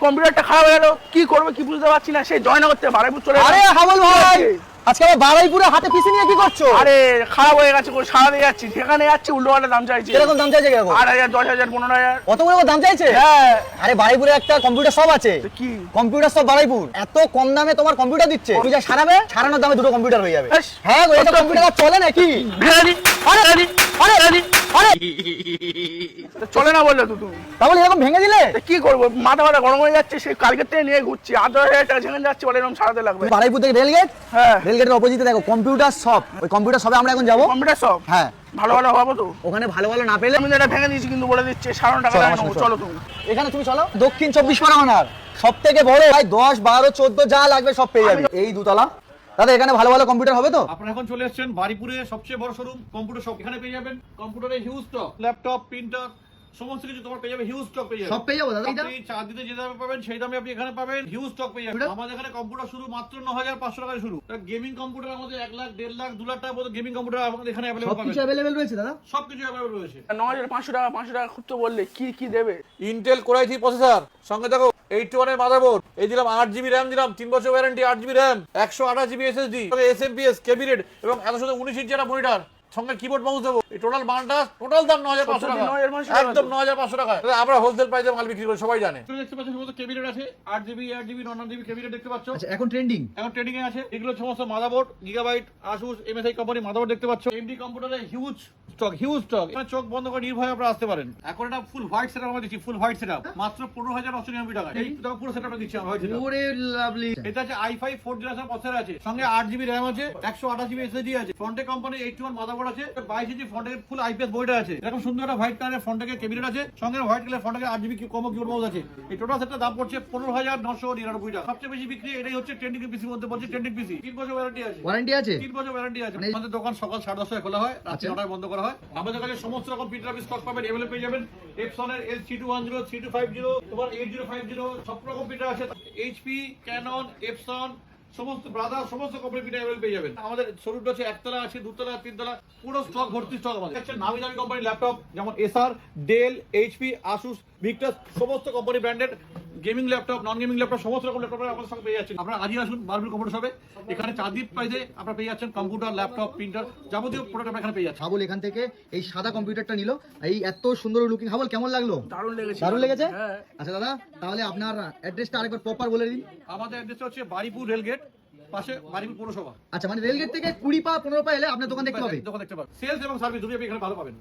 কম্পিউটারটা খারাপ হয়ে গেল, কি করবে কি বুঝতে পারছি না। সেই জয়নগর থেকে বারাইপুর চলে আরে হাবল ভাই, আজকে আবার বারাইপুরে হাতে পিসি নিয়ে কি করছো? আরে খারাপ হয়ে গেছে, সারা দিয়ে যাচ্ছি, যেখানে যাচ্ছি উল্টো পাল্টা দাম চাইছে। কিরকম দাম চাইছে? কিরকম? 8,000, 10,000, 15,000 অতগুলো দাম চাইছে? হ্যাঁ। আরে বারাইপুরে একটা কম্পিউটার শপ আছে। কি কম্পিউটার শপ বারাইপুর, এত কম দামে তোমার কম্পিউটার দিচ্ছে, তুমি যা সারাবে সারানোর দামে দুটো কম্পিউটার হয়ে যাবে। হ্যাঁ গো, এটা কম্পিউটার চলে নাকি? চলে না বললে তো তুমি, তাহলে এরকম ভেঙে দিলে কি করবো? মাথা মাথা গরম হয়ে যাচ্ছে, সেই কালকের থেকে নিয়ে ঘুরছি। 8,000 টাকা যেখানে যাচ্ছি বলে এরকম সারাতে লাগবে। বারাইপুর থেকে রেলগেট, হ্যাঁ রেলগেটের অপোজিটে দেখো কম্পিউটার শপ। ওই কম্পিউটার শপে আমরা এখন যাবো। কম্পিউটার সব হ্যাঁ, ভালো ভালো হবো তো। ওখানে ভালো ভালো না পেলে আমি তো এটা ভেঙে দিয়েছি, কিন্তু বলে দিচ্ছে 7 টাকা চলো, নেবো। আমার সাথে চলো তুমি। এখানে তুমি চলো। দক্ষিণ 24 পরগনার সব থেকে বড় ভাই 10, 12, 14 যা লাগবে সব পেয়ে যাবে। এই দুতলা। দাদা এখানে ভালো ভালো কম্পিউটার হবে তো? আপনারা এখন চলে এসেছেন বারিপুরে সবচেয়ে বড় শোরুম কম্পিউটার শপ। এখানে পেয়ে যাবেন কম্পিউটারে হিউজ স্টক, ল্যাপটপ, প্রিন্টার, সমস্ত কিছু তোমার পেয়ে যাবে হিউজ স্টক পেয়ে যাবেন। সব পেয়ে যাবো দাদা? আপনি চার দিতে যে দামে পাবেন সেই দামে আপনি এখানে পাবেন হিউজ স্টক পেয়ে যাবেন। আমাদের এখানে কম্পিউটার শুরু মাত্র 9,500 টাকায় শুরু। গেমিং কম্পিউটার আমাদের 1 লাখ, 1.5 লাখ, 2 লাখ টাকা পর্যন্ত গেমিং কম্পিউটার আমাদের এখানে अवेलेबल পাবেন। সবকিছু अवेलेबल রয়েছে দাদা? সবকিছু अवेलेबल রয়েছে। 9,500 টাকা, 500 টাকা খুব তো বললে, কি কি দেবে? ইন্টেল কোর i3 প্রসেসর, সঙ্গে দেখো 81 এর মাদারবোর্ড, এই দিলাম 8GB RAM দিলাম, 3 বছর warranty, 8GB RAM, 128GB SSD, SMPS, cabinet এবং 119 ইঞ্চি একটা মনিটর, সঙ্গে কিবোর্ড মাউস দেবো। এই টোটাল মালটা টোটাল দাম 9,500 টাকা, 9,500 একদম 9,500 টাকা। আমরা হোলসেল প্রাইসে মাল বিক্রি করি, সবাই জানে। তুমি দেখতে পাচ্ছ সমস্ত কেবিনেট আছে, 8GB, 8GB, 9GB কেবিনেট দেখতে পাচ্ছ। আচ্ছা, এখন ট্রেন্ডিং ট্রেডিং এ আছে এগুলো সমস্ত motherboard, gigabyte, Asus, MSI company motherboard দেখতে পাচ্ছ। এমডি কম্পিউটারে হিউজ স্টক। এখানে চোখ বন্ধ করে নির্ভয়ে আপনারা আসতে পারেন। এখন এটা ফুল হোয়াইট সেটআপ আমরা দিচ্ছি, ফুল হোয়াইট সেটআপ মাত্র 15,999 টাকা। এই তো পুরো সেটআপটা দিচ্ছি আমরা হোয়াইট সেটআপ। ওরে লাভলি। এটা আছে i5 4th জেনারেশন প্রসেসর আছে, সঙ্গে 8GB RAM আছে, 128GB SSD আছে, ফ্রন্টে কোম্পানি 81 মাদারবোর্ড আছে, 22 ইঞ্চি ফ্রন্টে ফুল IPS মনিটর আছে, এরকম সুন্দর একটা হোয়াইট কালারের ফ্রন্টে কেবিনেট আছে, সঙ্গে হোয়াইট কালার ফ্রন্টে 8GB কম্বো কিবোর্ড মাউস আছে। এই টোটাল সেটটার দাম পড়ছে 15,999 টাকা। সবচেয়ে বেশি বিক্রি এটাই হচ্ছে ট্রেন্ডিং পিসির মধ্যে পড়ছে। ট্রেন্ডিং পিসি 3 বছর ওয়ারেন্টি আছে। ওয়ারেন্টি আছে? 3 বছর ওয়ারেন্টি আছে। আমাদের দোকান সকাল 10:30 খোলা হয়, রাত 9টায় বন্ধ করা হয়। আমাদের কাছে সমস্ত রকম প্রিন্টার স্টক পাবেন, अवेलेबल পেয়ে যাবেন। এপসন এর L3210, 3250, তোমার 8050 সব রকম প্রিন্টার আছে। এইচপি, ক্যানন, এপসন, সমস্ত ব্রাদার সমস্ত কোম্পানি প্রিন্টার अवेलेबल পেয়ে যাবেন। আমাদের শোরুমটা হচ্ছে একতলা আছে, দুতলা, তিনতলা, পুরো স্টক ভর্তি স্টক আমাদের। একটা নামি দামি কোম্পানি ল্যাপটপ যেমন এসার, ডেল, এইচপি, আসুস, ভিক্টাস, সমস্ত কোম্পানি ব্র্যান্ডেড গেমিং ল্যাপটপ, নন গেমিং ল্যাপটপ, সমস্ত রকম ল্যাপটপ আমাদের সঙ্গে পেয়ে যাচ্ছেন। আপনারা আজই আসুন বারবিল কম্পিউটার শপে। এখানে চারদিক প্রাইসে আপনারা পেয়ে যাচ্ছেন কম্পিউটার, ল্যাপটপ, প্রিন্টার, যাবতীয় প্রোডাক্ট আমরা এখানে পেয়ে যাচ্ছি। হাবল এখান থেকে এই সাদা কম্পিউটারটা নিল, এই এত সুন্দর লুকিং। হাবল কেমন লাগলো? দারুণ লেগেছে। দারুণ লেগেছে? হ্যাঁ। আচ্ছা দাদা, তাহলে আপনার অ্যাড্রেসটা আরেকবার প্রপার বলে দিন। আমাদের অ্যাড্রেসটা হচ্ছে বারিপুর রেলগেট, পাশে বারিপুর পৌরসভা। আচ্ছা, মানে রেলগেট থেকে 20 পা 15 পা এলে আপনার দোকান দেখতে পাবে। দোকান দেখতে পাবেন। সেলস এবং সার্ভিস দুটোই আপনি এখানে ভালো পাবেন।